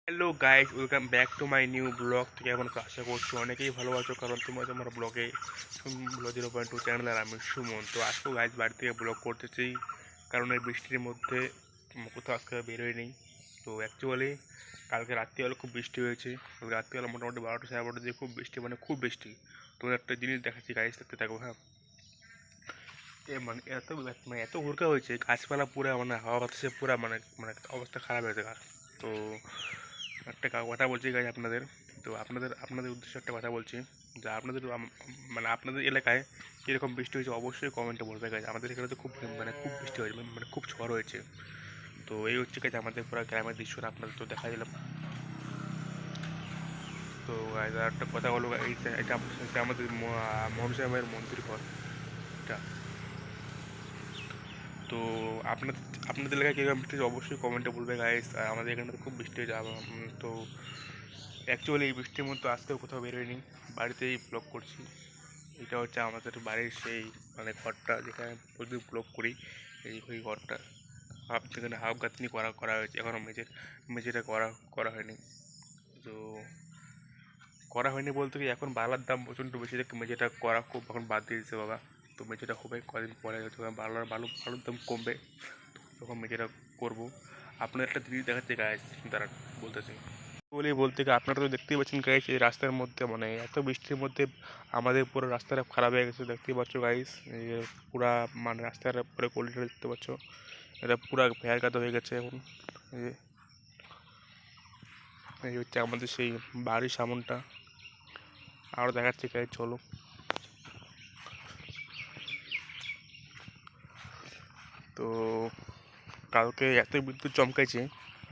Hello guys, welcome back to my new blog. থেকে এখন আশা করছি অনেকেই ভালো আছো, কারণ তোমরা তোমার ব্লগে 0.2 চ্যানেল আর আমি সুমন। তো আজকেও গাইস বাড়ি থেকে ব্লগ করতেছি, কারণ এই বৃষ্টির মধ্যে কোথাও আজকে বেরোয় নেই। তো অ্যাকচুয়ালি কালকে রাত্রিবেলা খুব বৃষ্টি হয়েছে। রাত্রিবেলা মোটামুটি 12টা সাড়ে 12টা দিয়ে খুব বৃষ্টি, মানে খুব বৃষ্টি। তো একটা জিনিস দেখাচ্ছি গাইস, দেখতে থাকবো। হ্যাঁ, মানে এত হুড়কা হয়েছে, গাছপালা পুরো মানে হাওয়া বাতাসে পুরো মানে মানে অবস্থা খারাপ হয়েছে। তো একটা কথা বলছি গাইজ আপনাদের। তো আপনাদের আপনাদের উদ্দেশ্যে একটা কথা বলছি, যে আপনাদের মানে আপনাদের এলাকায় কীরকম বৃষ্টি হয়েছে অবশ্যই কমেন্টে বলবে গাইজ। আমাদের এখানে তো খুব মানে খুব বৃষ্টি হয়েছে, মানে খুব ঝড় হয়েছে। তো এই হচ্ছে গাইজ আমাদের পুরো গ্রামের দৃশ্যটা আপনাদের তো দেখা দিলাম। তো গাইজ আর একটা কথা বলবো, এটা আমাদের মনসা মায়ের মন্দির ঘর এটা। তো আপনাদের আপনাদের এলাকায় কীরকম বৃষ্টি হয়েছে অবশ্যই কমেন্টে বলবে গাইজ। আর আমাদের এখানে তো খুব বৃষ্টি হয়েছে। তো অ্যাকচুয়ালি এই বৃষ্টির মধ্যে আজকেও কোথাও বেরোয়নি, বাড়িতেই ব্লগ করছি। এটা হচ্ছে আমাদের বাড়ির সেই মানে ঘরটা যেখানে প্রতিদিন ব্লগ করি। ওই ঘরটা যেখানে হাফ গাঁথনি করা করা হয়েছে, এখনও মেঝেটা করা করা হয়নি। তো করা হয়নি বলতে কি, এখন বালার দাম প্রচণ্ড বেশি, দেখে মেঝেটা করা খুব এখন বাদ দিয়ে দিচ্ছে বাবা। তো মেঝেটা হবে কদিন পরে, যখন বালুর দাম কমবে তখন মেঝেটা করবো। আপনার একটা জিনিস দেখাচ্ছে গাছ, দাঁড়ান বলতেছি। বলতে গিয়ে আপনারা তো দেখতেই পাচ্ছেন গাইস, এই রাস্তার মধ্যে মানে এত বৃষ্টির মধ্যে আমাদের পুরো রাস্তাটা খারাপ হয়ে গেছে, দেখতেই পাচ্ছ গাইস। এই যে পুরা মানে রাস্তার পুরো কোয়ালিটি দেখতে পাচ্ছ, এটা পুরা ভেয়ার কাদা হয়ে গেছে এখন। এই যে এই হচ্ছে আমাদের সেই বাড়ির সামনটা, আরও দেখাচ্ছি গাইস, চলো। তো কালকে এত বিদ্যুৎ চমকাইছে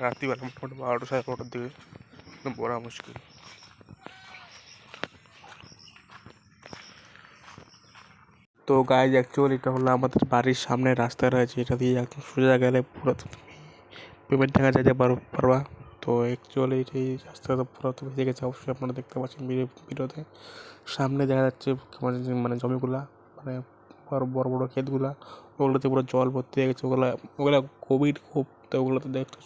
রাত্রিবেলা, মোটামুটি 12টা সাড়ে 12টার দিকে, একদম বলা মুশকিল। তো গাইজ অ্যাকচুয়ালি এটা হলো আমাদের বাড়ির সামনে রাস্তা রয়েছে, এটা দিয়ে একদম সোজা গেলে পুরো পেমেন্ট দেখা যায় পারবা। তো অ্যাকচুয়ালি এই রাস্তাটা পুরো তো ভেসে গেছে, অবশ্যই আপনারা দেখতে পাচ্ছেন ভিডিওতে। সামনে দেখা যাচ্ছে মানে জমিগুলা, মানে বড় বড় বড় ক্ষেতগুলা, ওগুলোতে পুরো জল ভর্তি হয়ে গেছে। ওগুলা গভীর খুব। তো ওগুলোতে দেখতে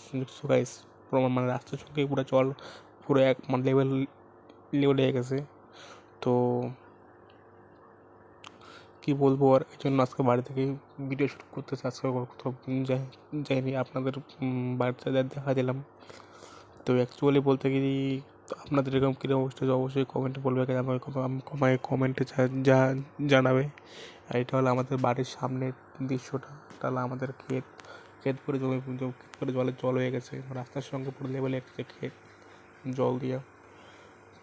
গাইস পুরো মানে রাস্তার সঙ্গে পুরো জল পুরো এক মানে লেভেল হয়ে গেছে। তো কী বলবো, আর এই জন্য আজকে বাড়ি থেকেই ভিডিও শ্যুট করতেছে। আজকে কোথাও যাইনি, আপনাদের বাড়িতে দেখা দিলাম। তো অ্যাকচুয়ালি বলতে গেলে আপনাদের এরকম কীরকম অবস্থা অবশ্যই কমেন্টে বলবে, কমেন্টে জানাবে। আর এটা হলো আমাদের বাড়ির সামনের দৃশ্যটা। এটা হলো আমাদের ক্ষেত করে ক্ষেত করে জল হয়ে গেছে, রাস্তার সঙ্গে পুরো লেভেলে একটা ক্ষেত জল দিয়া।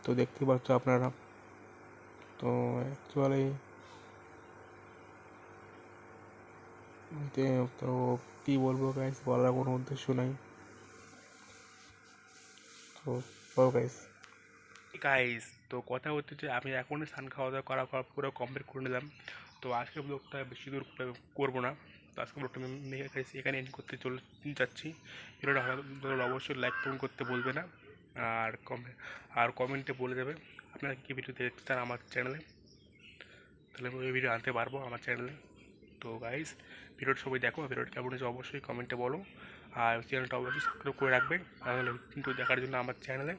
তো দেখতেই পাচ্ছ আপনারা। তো অ্যাকচুয়ালি তো কী বলবো গাইস, বলার কোনো উদ্দেশ্য নাই। তো বলো গাইস। গাইস তো কথা হচ্ছে যে আমি এখনই স্নান খাওয়া দাওয়া করা পুরো কমপ্লিট করে নিলাম। তো আজকের ব্লগটা বেশি দূর করবো না। তো আজকের ব্লগটা আমি এখানে এন্ড করতে চলে যাচ্ছি। ভিডিওটা ভালো অবশ্যই লাইক কমেন্ট করতে বলবে না। আর কমেন্টে বলে দেবে আপনারা কী ভিডিও দেখতে চান আমার চ্যানেলে, তাহলে আমি ওই ভিডিও আনতে পারবো আমার চ্যানেলে। তো গাইস ভিডিওটা সবাই দেখো, ভিডিওটা কেমন হয়েছে অবশ্যই কমেন্টে বলো। আর চ্যানেলটা অবশ্যই সাবস্ক্রাইব করে রাখবে তাহলে কিন্তু দেখার জন্য আমার চ্যানেলে।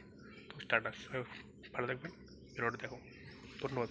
তো স্টার্ট ভালো থাকবেন, ভিডিওটা দেখো। ধন্যবাদ।